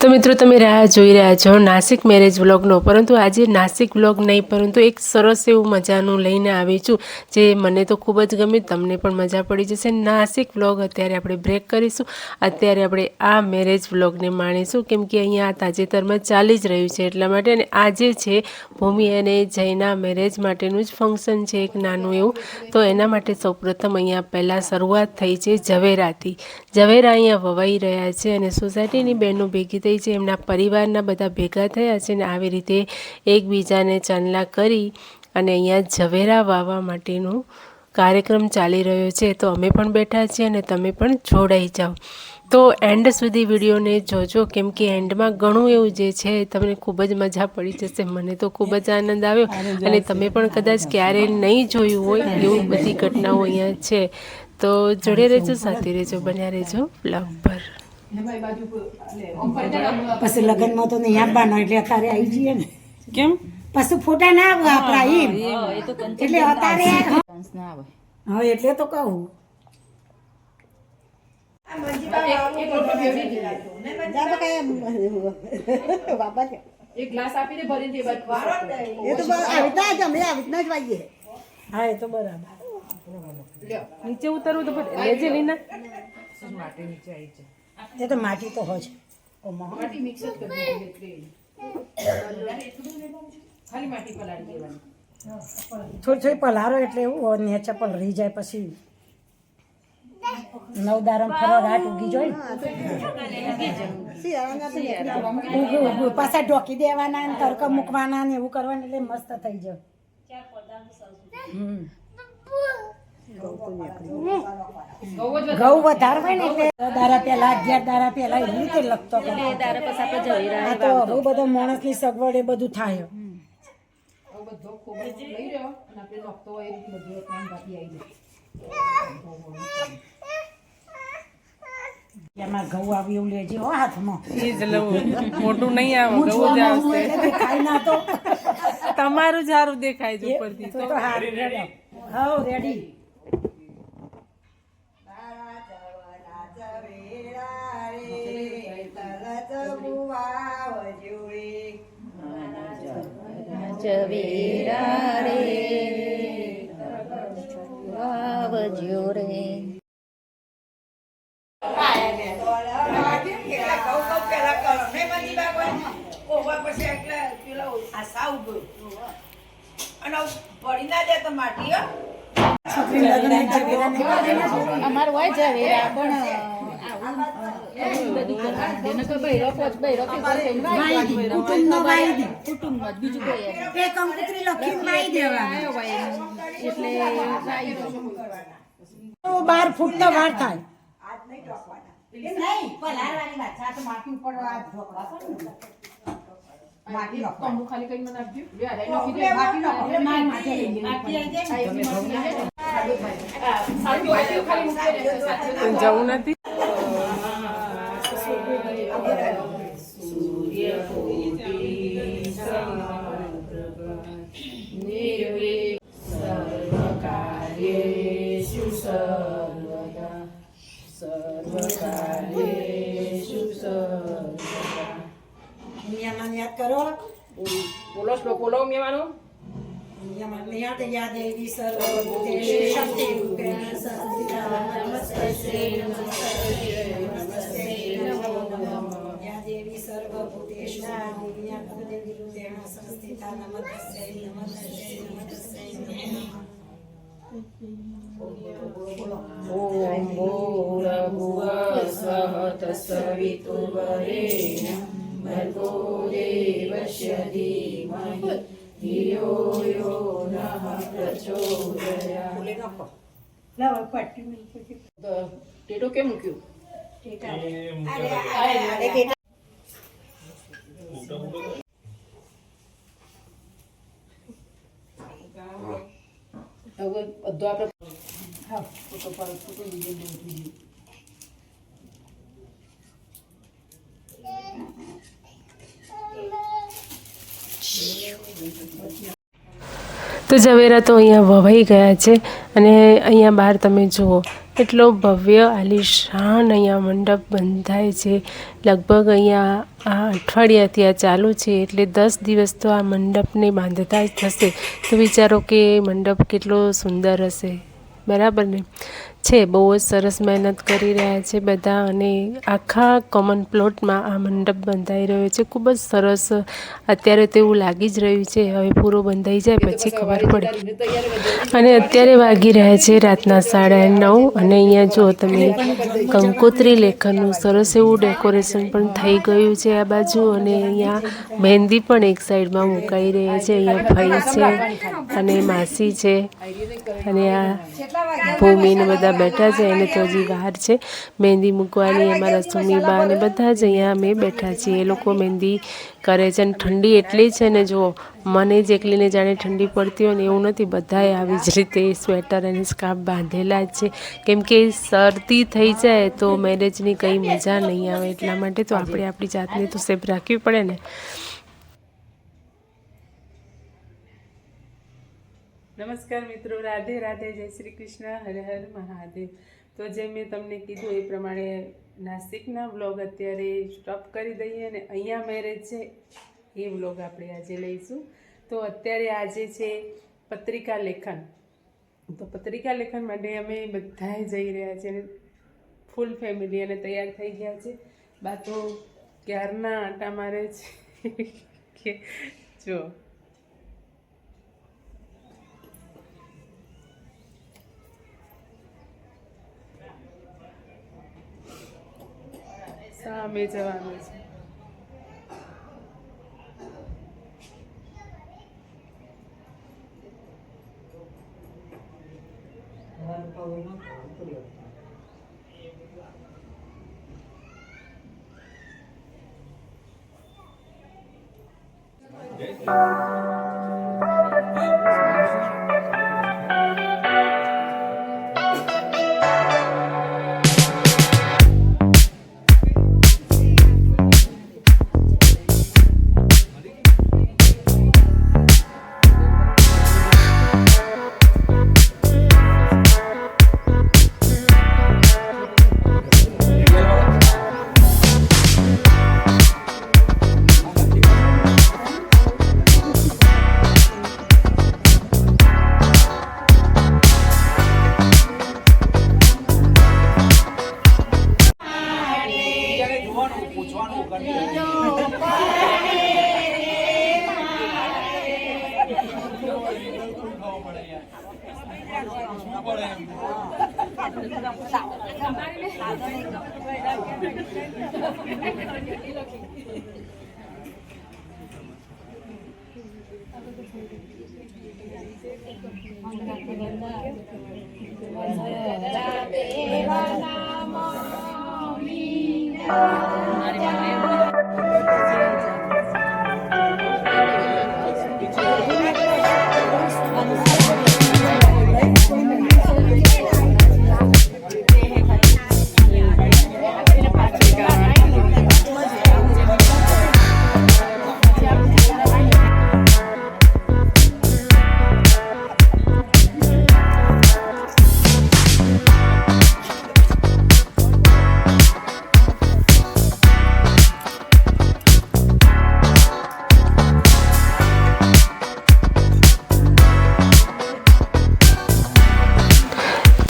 તો મિત્રો તમે રાહ જોઈ રહ્યા છો નાસિક મેરેજ વ્લોગનો, પરંતુ આજે નાસિક વ્લોગ નહીં પરંતુ એક સરસ એવું મજાનું લઈને આવી છું જે મને તો ખૂબ જ ગમે, તમને પણ મજા પડી જશે। નાસિક વ્લોગ અત્યારે આપણે બ્રેક કરીશું। અત્યારે આપણે આ મેરેજ વ્લોગને માણીશું કેમ કે અહીંયા તાજેતરમાં ચાલી જ રહ્યું છે એટલા માટે। અને આજે છે ભૂમિ અને જયના મેરેજ માટેનું જ ફંક્શન છે એક નાનું એવું। તો એના માટે સૌપ્રથમ અહીંયા પહેલાં શરૂઆત થઈ છે ઝવેરાથી। ઝવેરા અહીંયા વવાઈ રહ્યા છે અને સોસાયટીની બહેનો ભેગી થઈ છે, એમના પરિવારના બધા ભેગા થયા છે ને આવી રીતે એકબીજાને ચાંદલા કરી અને અહીંયા ઝવેરા વાવવા માટેનું કાર્યક્રમ ચાલી રહ્યો છે। તો અમે પણ બેઠા છીએ અને તમે પણ જોડાઈ જાઓ। તો એન્ડ સુધી વિડીયોને જોજો કેમ કે એન્ડમાં ઘણું એવું જે છે તમને ખૂબ જ મજા પડી જશે। મને તો ખૂબ જ આનંદ આવ્યો અને તમે પણ કદાચ ક્યારે નહીં જોયું હોય એવું બધી ઘટનાઓ અહીંયા છે। તો જોડે રહેજો, સાથે રહેજો, બન્યા રહેજો વ્લોગ પર। પછી લગ્નમાં તો નહીં આવવાનો એટલે અત્યારે આવી જઈએ ને। કેમ પછી ફોટા ના આવે આપણા એમ એટલે અત્યારે હા એટલે તો કહું એક ગ્લાસ આપીને ભરી દે બાદ એ તો આવી જ અમે આવી જ વાઈએ। હા એ તો બરાબર નીચે ઉતરવું તો લેજે લીના, એ તો માટી તો હોય માટી મિક્સ જ કરી દે ખાલી માટી પલાળી દેવાની। થોડી થોડી પલારો એટલે એવું નેચા પણ રહી જાય પછી નવદારમ ફરો રાત ઉગી જોઈ પાછા ઢોકી દેવાના ને તડકા મૂકવાના ને એવું કરવાનું એટલે મસ્ત થઈ જાય। ઘઉં વધારે હોય ને એટલે દારા પેલા 11 દારા પેલા એવી રીતે લખતો તો બહુ બધા માણસ ની સગવડ એ બધું થાય। બધો ખૂબ લઈ રહ્યો અને આપણે નોખતો હોય એ રીતે બધું કામ બાકી આવી જાય। એમાં ઘઉં આવી એવું લેજે હો હાથમાં, એ જ લઉં, મોટું નહીં આવે, ઘઉં જ આવશે। ખાઈ ના તો તમારું જ સારું દેખાય છે ઉપરથી તો હારું રેડી હા રેડી। ઝવેરા રે વાવજો રે અમાર હોય ઝવેરા પણ 12 ફૂટ તો વાર થાય। ખાલી કરીને નાખજો। જવું નથી। યાદ કરો બોલો શ્લોક બોલો મેવાનું। યા દેવી સર્વભૂતેષુ શક્તિરૂપેણ સંસ્થિતા નમસ્તસ્યૈ યા દેવી સર્વભૂતેષુ દેવીરૂપેણ સંસ્થિતા નમસ્તસ્યૈ ઓમ ભૂર્ભુવઃ તત્સવિતુર્વરેણ્યં ભર્ગો દેવસ્ય ધીમહિ ધિયો યો નઃ પ્રચોદયાત્। ટેટો કેમ મૂક્યું? હવે બધો આપણે તો ઝવેરા તો અહીંયા વવાઈ ગયા છે અને અહીંયા બહાર તમે જુઓ એટલો ભવ્ય આલિશાન અહીંયા મંડપ બંધાય છે. લગભગ અહીંયા આ અઠવાડિયાથી આ ચાલુ છે એટલે 10 દિવસ તો આ મંડપને બાંધતા જ થશે. તો વિચારો કે મંડપ કેટલો સુંદર હશે, બરાબર ને? છે બહુ જ સરસ મહેનત કરી રહ્યા છે બધા અને આખા કોમન પ્લોટમાં આ મંડપ બંધાઈ રહ્યો છે. ખૂબ જ સરસ. અત્યારે તો એવું લાગી જ રહ્યું છે હવે પૂરો બંધાઈ જાય પછી ખબર પડે. અને અત્યારે વાગી રહ્યા છે રાતના 9:30 અને અહીંયા જો તમે કંકોત્રી લેખનનું સરસ એવું ડેકોરેશન પણ થઈ ગયું છે આ બાજુ. અને અહીંયા મહેંદી પણ એક સાઈડમાં મુકાઈ રહી છે. અહીંયા ભાઈ છે અને માસી છે અને આ ભૂમિને બધા બેઠા છે. એને તો હજી વાર છે મહેંદી મૂકવાની. અમારા સુમીબા અને બધા જ અહીંયા અમે બેઠા છીએ. એ લોકો મહેંદી કરે છે અને ઠંડી એટલી છે ને, જો મને જ એકલીને જાણે ઠંડી પડતી હોય ને એવું નથી, બધાએ આવી જ રીતે સ્વેટર અને સ્કાર્ફ બાંધેલા જ છે. કેમ કે શરદી થઈ જાય તો મેરેજની કંઈ મજા નહીં આવે, એટલા માટે તો આપણે આપણી જાતને તો સેફ રાખવી પડે ને. નમસ્કાર મિત્રો, રાધે રાધે, જય શ્રી કૃષ્ણ, હર હર મહાદેવ. તો જેમ મેં તમને કીધું એ પ્રમાણે નાસિકના વ્લોગ અત્યારે સ્ટોપ કરી દઈએ અને અહીંયા મેરેજ છે એ વ્લોગ આપણે આજે લઈશું. તો અત્યારે આજે છે પત્રિકા લેખન. તો પત્રિકા લેખન માટે અમે બધાએ જઈ રહ્યા છીએ અને ફૂલ ફેમિલી અને તૈયાર થઈ ગયા છે. બા તો ક્યારના આંટા મારે છે કે જો સામે જવાનું છે.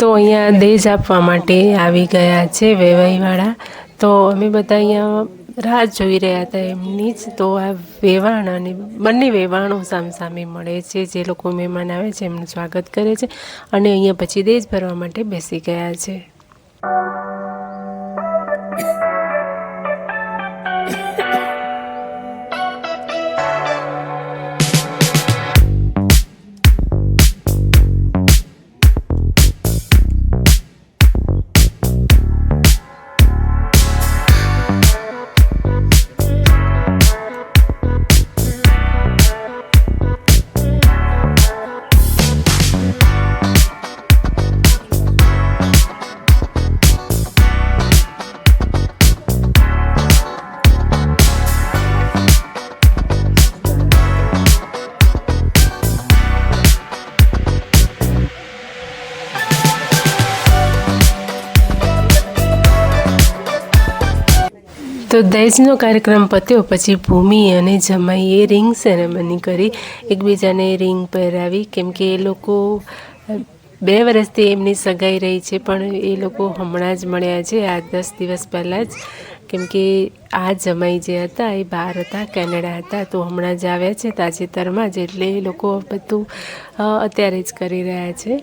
તો અહીંયા દહેજ આપવા માટે આવી ગયા છે વેવાઈવાળા. તો અમે બધા અહીંયા રાહ જોઈ રહ્યા હતા એમની જ. તો આ વેવાણ અને બંને વેવાણો સામસામે મળે છે. જે લોકો મહેમાન આવે છે એમનું સ્વાગત કરે છે અને અહીંયા પછી દહેજ ભરવા માટે બેસી ગયા છે. તો દહેજનો કાર્યક્રમ પત્યો પછી ભૂમિ અને જમાઈએ રિંગ સેરેમની કરી, એકબીજાને રિંગ પહેરાવી. કેમ કે એ લોકો 2 વર્ષથી એમની સગાઈ રહી છે, પણ એ લોકો હમણાં જ મળ્યા છે, આ 10 દિવસ પહેલાં જ. કેમ કે આ જમાઈ જે હતા એ બહાર હતા, કેનેડા હતા, તો હમણાં જ આવ્યા છે તાજેતરમાં જ, એટલે એ લોકો બધું અત્યારે જ કરી રહ્યા છે.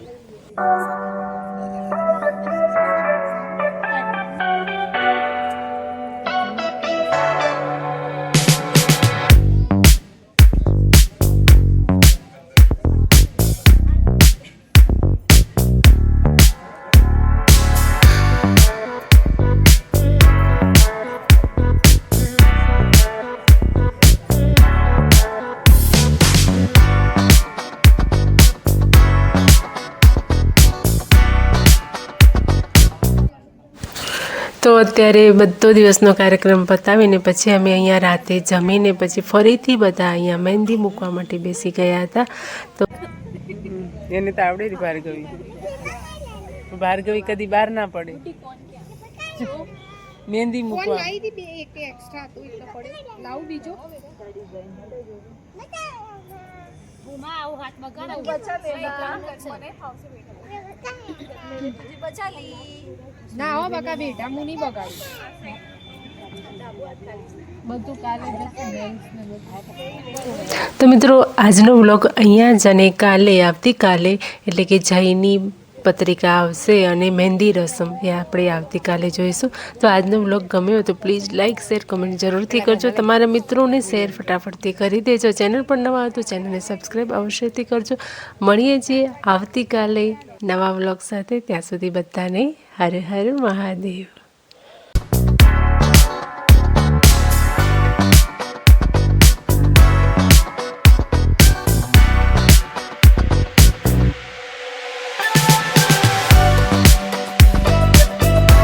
તો અત્યારે બધો દિવસનો કાર્યક્રમ પતાવીને પછી અમે અહીંયા રાતે જમીને પછી ફરીથી બધા અહીંયા મહેંદી મૂકવા માટે બેસી ગયા હતા. તો એને તો આવડે ભાર્ગવી કદી બહાર ના પડે મહેંદી મૂકવા. ના હો બકા બેટા હું નહીં બગાડું બધું કાલે. તો મિત્રો આજનો વ્લોગ અહીંયા જ, અને આવતીકાલે એટલે કે જયની પત્રિકા આવશે અને મહેંદી રસમ એ આપણે આવતીકાલે જોઈશું. તો આજનો વ્લોગ ગમ્યો તો પ્લીઝ લાઇક શેર કમેન્ટ જરૂરથી કરજો. તમારા મિત્રોને શેર ફટાફટથી કરી દેજો. ચેનલ પર નવા હોય તો ચેનલને સબસ્ક્રાઈબ અવશ્યથી કરજો. મળીએ છીએ આવતીકાલે નવા વ્લોગ સાથે. ત્યાં સુધી બધાને હર હર મહાદેવ.